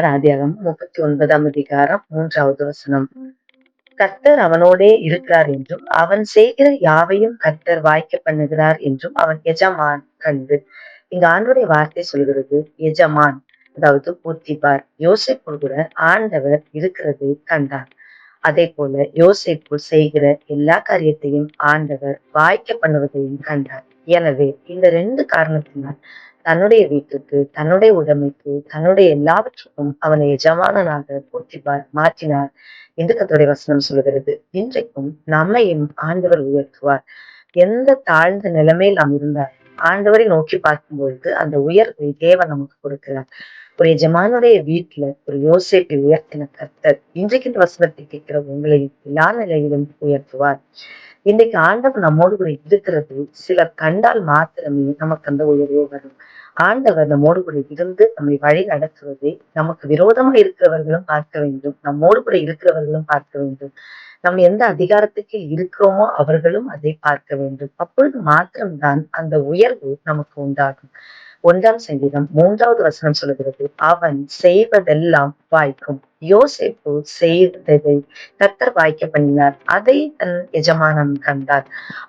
ஆதியாகமம் 39ஆம் அதிகாரம் 3வது வசனம். கர்த்தர் அவனோடே இருக்கிறார் என்றும் அவன் செய்கிற யாவையும் கர்த்தர் வாய்க்க பண்ணுகிறார் என்றும் அவன் எஜமான் கண்டு. இங்க ஆண்டவருடைய வார்த்தை சொல்கிறது எஜமான், அதாவது போத்திபார் யோசேப்பு கூட ஆண்டவர் இருக்கிறதை கண்டார். அதே போல யோசேப்பு செய்கிற எல்லா காரியத்தையும் ஆண்டவர் வாய்க்க பண்ணுவதையும் கண்டார். எனவே இந்த 2 காரணத்தினால் தன்னுடைய வீட்டுக்கு, தன்னுடைய உடைமைக்கு, தன்னுடைய எல்லாவற்றுக்கும் அவனை எஜமானனாக போத்திபார் மாற்றினார் என்று கர்த்தருடைய வசனம் சொல்கிறது. இன்றைக்கும் நம்மையும் ஆண்டவர் உயர்த்துவார். எந்த தாழ்ந்த நிலைமையில் நாம் இருந்தால் ஆண்டவரை நோக்கி பார்க்கும் பொழுது அந்த உயர்வை தேவன் நமக்கு கொடுக்கிறார். ஒரு எஜமானுடைய வீட்டுல ஒரு யோசேப்பை உயர்த்தின கர்த்தர் இன்றைக்கு இந்த வசனத்தை கேட்கிற உங்களை எல்லா நிலையிலும் உயர்த்துவார். இன்றைக்கு ஆண்டவர் நம்மோடு கூட இருக்கிறது சிலர் கண்டால் மாத்திரமே நமக்கு அந்த உயர்வு வரும். ஆண்டவர் நம்மோடு கூட இருந்து நம்மை வழி நடத்துவதை நமக்கு விரோதமா இருக்கிறவர்களும் பார்க்க வேண்டும், நம்மோடு கூட இருக்கிறவர்களும் பார்க்க வேண்டும். நம்ம எந்த அதிகாரத்துக்கு இருக்கிறோமோ அவர்களும் அதை பார்க்க வேண்டும். அப்பொழுது மாத்திரம்தான் அந்த உயர்வு நமக்கு உண்டாகும். 1ஆம் சங்கீதம் 3வது வசனம் சொல்லுகிறது, அவன் செய்வதெல்லாம் வாய்க்கும். யோசேப்பு செய்ததை கர்த்தர் வாய்க்க பண்ணினார், அதை தன் எஜமானன் கண்டார்.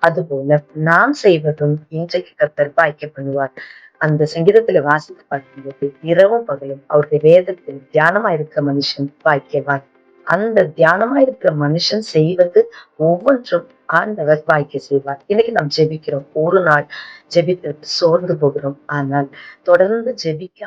அதுபோல நாம் செய்வதும் இன்றைக்கு கர்த்தர் வாய்க்க பண்ணுவார். அந்த சங்கீதத்துல வாசித்து பார்க்கும்போது இரவும் பகலும் அவருடைய வேதத்தில் தியானமா இருக்கிற மனுஷன் வாய்க்கவான். அந்த தியானமா இருக்கிற மனுஷன் செய்வது ஒவ்வொன்றும் ஆண்டவர் வாய்க்க செய்வார். இன்னைக்கு நாம் ஜெபிக்கிறோம், ஒரு நாள் ஜெபித்து சோர்ந்து போகிறோம். ஆனால் தொடர்ந்து ஜெபிக்க